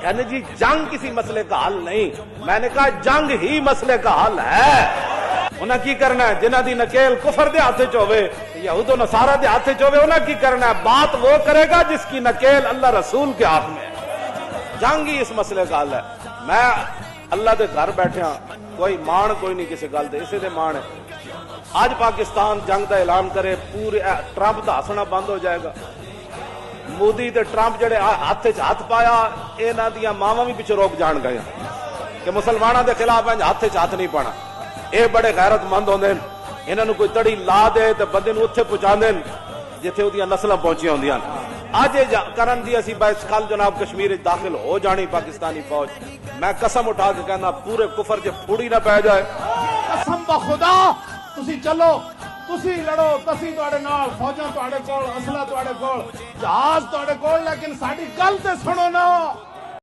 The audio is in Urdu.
کہنے جی جنگ کسی مسئلے کا حل نہیں. میں نے کہا جنگ ہی مسئلے کا حل ہے. انہیں کی کرنا ہے؟ جنہ دی نکیل کفر دے ہاتھ چوے، یہود و نصارہ دے ہاتھ چوے، انہیں کی کرنا ہے؟ بات وہ کرے گا جس کی نکیل اللہ رسول کے ہاتھ میں ہے. جنگ ہی اس مسئلے کا حل ہے. میں اللہ دے گھر بیٹھے ہاں، کوئی مان کوئی نہیں کسی گل دے، اسے دے مان ہے. آج پاکستان جنگ دا اعلان کرے، پورے ٹرمپ دا ہسنا بند ہو جائے گا. مودی تے ٹرمپ جڑے ہاتھ ہاتھ پایا، انہاں دیاں ماواں بھی پیچھے روک جان گئے کہ مسلماناں دے خلاف ہاتھ ہاتھ نہیں پانا. اے بڑے غیرت مند ہوندے، انہاں نوں کوئی تڑی لا دے تے بندے نوں اوتھے پہنچا دین جتھے اودیاں نسلاں پہنچیاں ہوندیاں. اج کرن دی اسی بس کل جناب کشمیر داخل ہو جانی پاکستانی فوج. میں قسم اٹھا کے کہنا پورے کفر چ پھوڑی نہ پی جائے. قسم بخدا تسی چلو، تسی لڑو، تسی تواڈے نال، فوجاں تواڈے کول، اسلحہ تواڈے کول، جہاز تواڈے کول، لیکن ساڈی گل تے سنو نا.